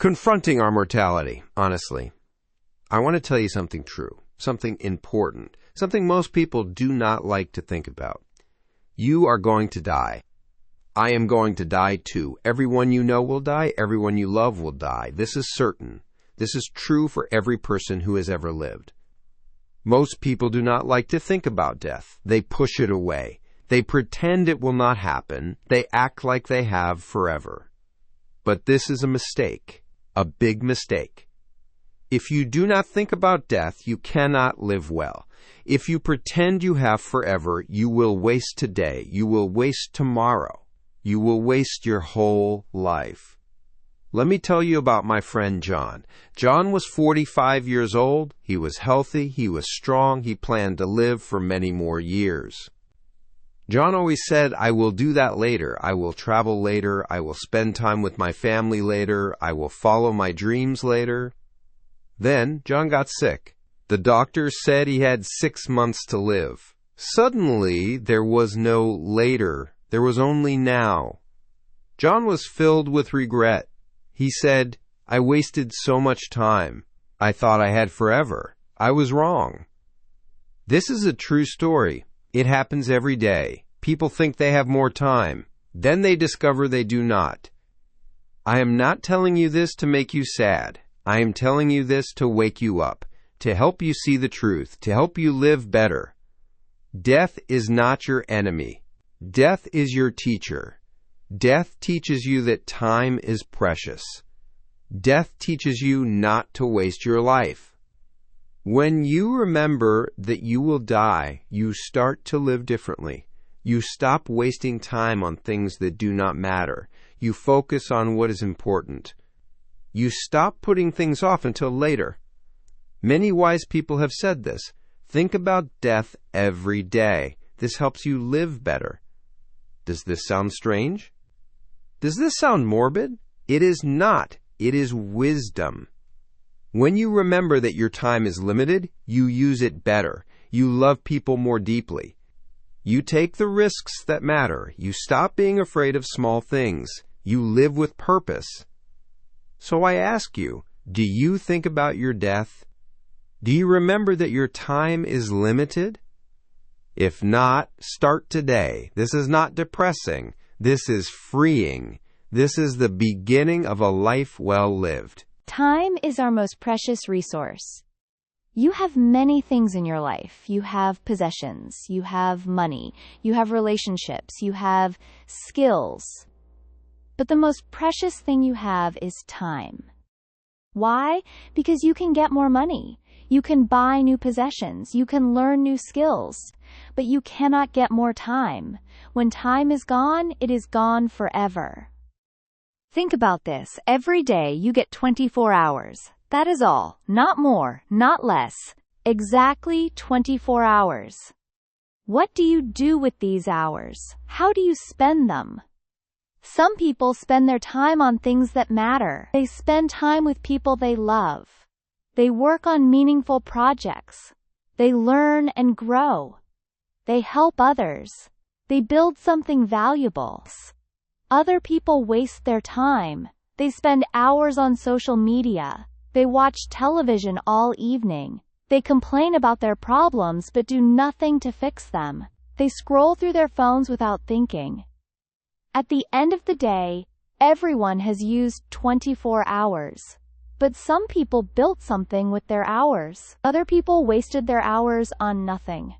Confronting our mortality, honestly. I want to tell you something true, something important, something most people do not like to think about. You are going to die. I am going to die too. Everyone you know will die. Everyone you love will die. This is certain. This is true for every person who has ever lived. Most people do not like to think about death. They push it away. They pretend it will not happen. They act like they have forever. But this is a mistake, a big mistake. If you do not think about death, you cannot live well. If you pretend you have forever, you will waste today. You will waste tomorrow. You will waste your whole life. Let me tell you about my friend John. John was 45 years old. He was healthy. He was strong. He planned to live for many more years. John always said, I will do that later. I will travel later. I will spend time with my family later. I will follow my dreams later. Then John got sick. The doctors said he had 6 months to live. Suddenly, there was no later. There was only now. John was filled with regret. He said, I wasted so much time. I thought I had forever. I was wrong. This is a true story. It happens every day. People think they have more time. Then they discover they do not. I am not telling you this to make you sad. I am telling you this to wake you up, to help you see the truth, to help you live better. Death is not your enemy. Death is your teacher. Death teaches you that time is precious. Death teaches you not to waste your life. When you remember that you will die, you start to live differently. You stop wasting time on things that do not matter. You focus on what is important. You stop putting things off until later. Many wise people have said this. Think about death every day. This helps you live better. Does this sound strange? Does this sound morbid? It is not. It is wisdom. When you remember that your time is limited, you use it better. You love people more deeply. You take the risks that matter. You stop being afraid of small things. You live with purpose. So I ask you, do you think about your death? Do you remember that your time is limited? If not, start today. This is not depressing. This is freeing. This is the beginning of a life well lived. Time is our most precious resource. You have many things in your life. You have possessions, you have money, you have relationships, you have skills. But the most precious thing you have is time. Why? Because you can get more money. You can buy new possessions. You can learn new skills. But you cannot get more time. When time is gone, it is gone forever. Think about this. Every day you get 24 hours. That is all. Not more, not less. Exactly 24 hours. What do you do with these hours? How do you spend them? Some people spend their time on things that matter. They spend time with people they love. They work on meaningful projects. They learn and grow. They help others. They build something valuable. Other people waste their time. They spend hours on social media. They watch television all evening. They complain about their problems but do nothing to fix them. They scroll through their phones without thinking. At the end of the day, everyone has used 24 hours. But some people built something with their hours. Other people wasted their hours on nothing.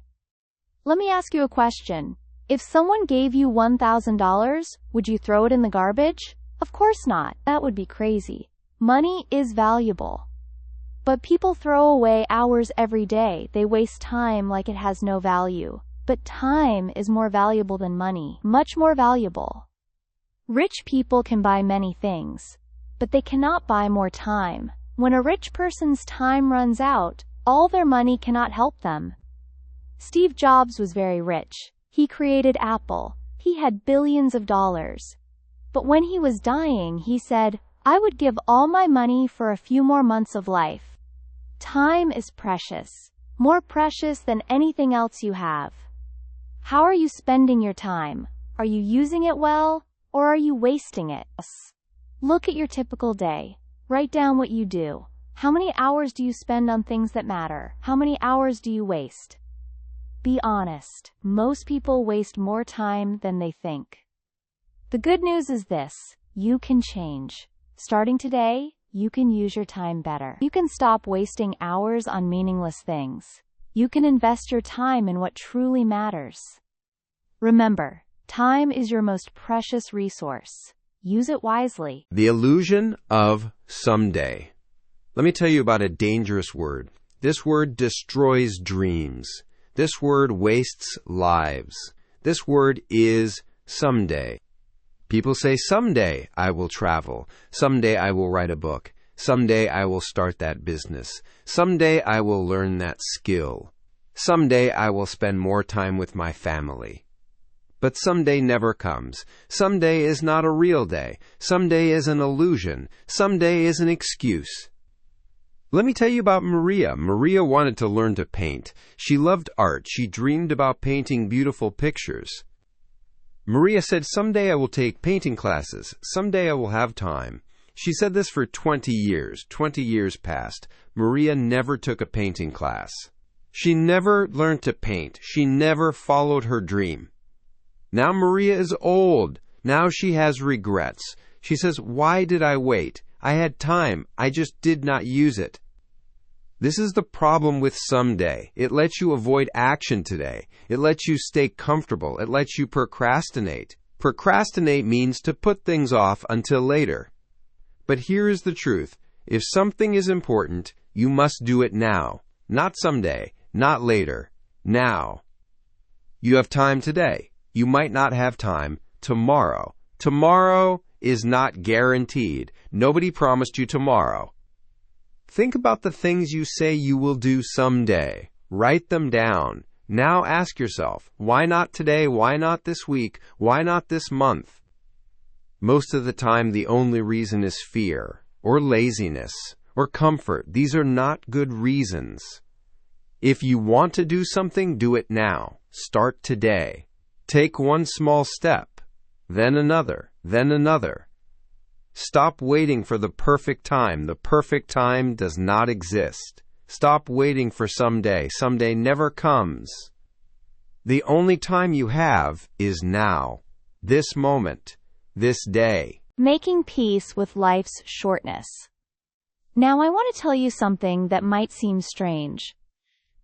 Let me ask you a question. If someone gave you $1,000, would you throw it in the garbage? Of course not. That would be crazy. Money is valuable. But people throw away hours every day. They waste time like it has no value. But time is more valuable than money. Much more valuable. Rich people can buy many things, but they cannot buy more time. When a rich person's time runs out, all their money cannot help them. Steve Jobs was very rich. He created Apple. He had billions of dollars. But when he was dying, he said, I would give all my money for a few more months of life. Time is precious. More precious than anything else you have. How are you spending your time? Are you using it well, or are you wasting it? Look at your typical day. Write down what you do. How many hours do you spend on things that matter? How many hours do you waste? Be honest. Most people waste more time than they think. The good news is this: you can change. Starting today, you can use your time better. You can stop wasting hours on meaningless things. You can invest your time in what truly matters. Remember, time is your most precious resource. Use it wisely. The illusion of someday. Let me tell you about a dangerous word. This word destroys dreams. This word wastes lives. This word is someday. People say, someday I will travel. Someday I will write a book. Someday I will start that business. Someday I will learn that skill. Someday I will spend more time with my family. But someday never comes. Someday is not a real day. Someday is an illusion. Someday is an excuse. Let me tell you about Maria. Maria wanted to learn to paint. She loved art. She dreamed about painting beautiful pictures. Maria said, someday I will take painting classes. Someday I will have time. She said this for 20 years. 20 years passed. Maria never took a painting class. She never learned to paint. She never followed her dream. Now Maria is old. Now she has regrets. She says, why did I wait? I had time. I just did not use it. This is the problem with someday. It lets you avoid action today. It lets you stay comfortable. It lets you procrastinate. Procrastinate means to put things off until later. But here is the truth. If something is important, you must do it now. Not someday. Not later. Now. You have time today. You might not have time tomorrow. Tomorrow is not guaranteed. Nobody promised you tomorrow. Think about the things you say you will do someday. Write them down. Now ask yourself, why not today? Why not this week? Why not this month? Most of the time, the only reason is fear, or laziness, or comfort. These are not good reasons. If you want to do something, do it now. Start today. Take one small step, then another, then another. Stop waiting for the perfect time. The perfect time does not exist. Stop waiting for someday. Someday never comes. The only time you have is now. This moment. This day. Making peace with life's shortness. Now I want to tell you something that might seem strange.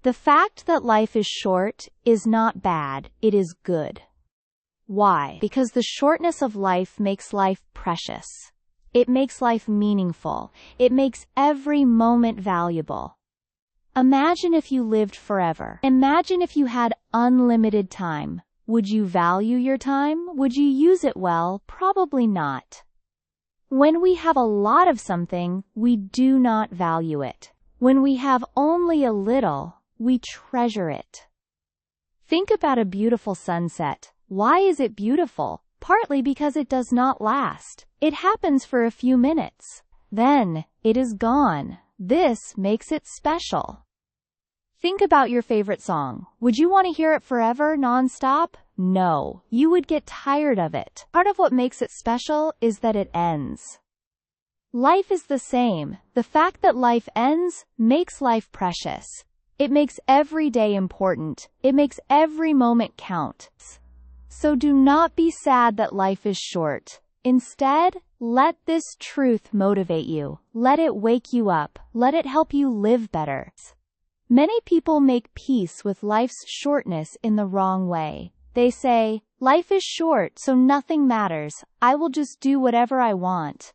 The fact that life is short is not bad, it is good. Why? Because the shortness of life makes life precious. It makes life meaningful. It makes every moment valuable. Imagine if you lived forever. Imagine if you had unlimited time. Would you value your time? Would you use it well? Probably not. When we have a lot of something, we do not value it. When we have only a little, we treasure it. Think about a beautiful sunset. Why is it beautiful? Partly because it does not last. It happens for a few minutes. Then, it is gone. This makes it special. Think about your favorite song. Would you want to hear it forever, non-stop? No, you would get tired of it. Part of what makes it special is that it ends. Life is the same. The fact that life ends makes life precious. It makes every day important. It makes every moment count. So do not be sad that life is short. Instead, let this truth motivate you. Let it wake you up. Let it help you live better. Many people make peace with life's shortness in the wrong way. They say, life is short, so nothing matters. I will just do whatever I want.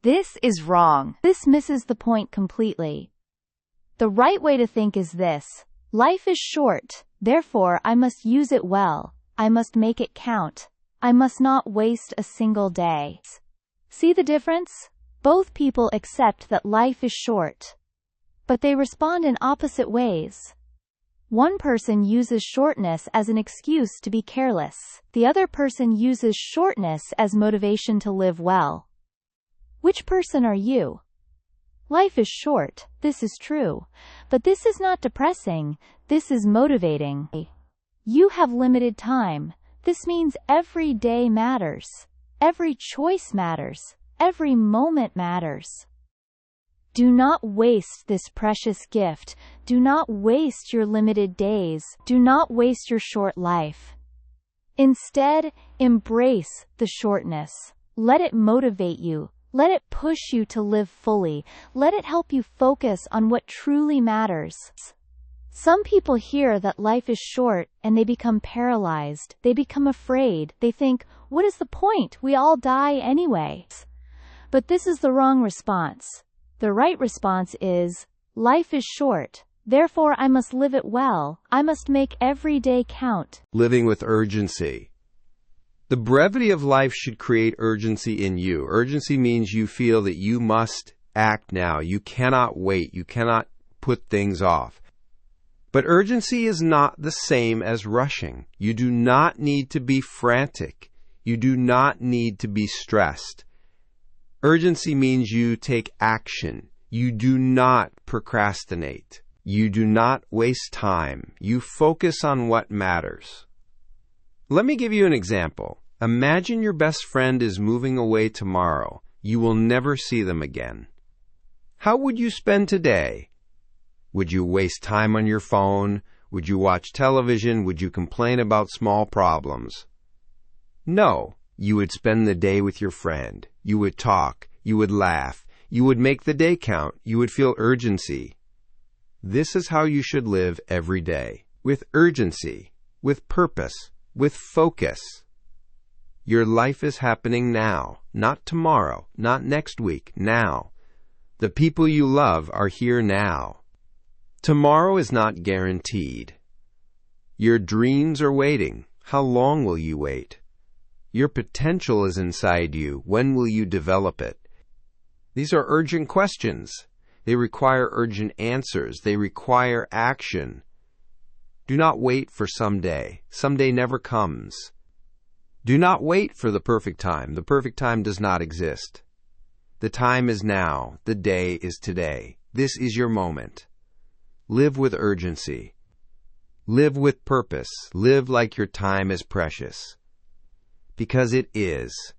This is wrong. This misses the point completely. The right way to think is this: life is short, therefore I must use it well. I must make it count. I must not waste a single day. See the difference? Both people accept that life is short, but they respond in opposite ways. One person uses shortness as an excuse to be careless. The other person uses shortness as motivation to live well. Which person are you? Life is short, this is true, but this is not depressing, this is motivating. You have limited time. This means every day matters. Every choice matters. Every moment matters. Do not waste this precious gift. Do not waste your limited days. Do not waste your short life. Instead, embrace the shortness. Let it motivate you. Let it push you to live fully. Let it help you focus on what truly matters. Some people hear that life is short and they become paralyzed. They become afraid. They think, what is the point? We all die anyway. But this is the wrong response. The right response is, life is short, therefore I must live it well. I must make every day count. Living with urgency. The brevity of life should create urgency in you. Urgency means you feel that you must act now. You cannot wait. You cannot put things off. But urgency is not the same as rushing. You do not need to be frantic. You do not need to be stressed. Urgency means you take action. You do not procrastinate. You do not waste time. You focus on what matters. Let me give you an example. Imagine your best friend is moving away tomorrow. You will never see them again. How would you spend today? Would you waste time on your phone? Would you watch television? Would you complain about small problems? No. You would spend the day with your friend. You would talk. You would laugh. You would make the day count. You would feel urgency. This is how you should live every day. With urgency. With purpose. With focus. Your life is happening now. Not tomorrow. Not next week. Now. The people you love are here now. Tomorrow is not guaranteed. Your dreams are waiting. How long will you wait? Your potential is inside you. When will you develop it? These are urgent questions. They require urgent answers. They require action. Do not wait for someday. Someday never comes. Do not wait for the perfect time. The perfect time does not exist. The time is now. The day is today. This is your moment. Live with urgency. Live with purpose. Live like your time is precious. Because it is.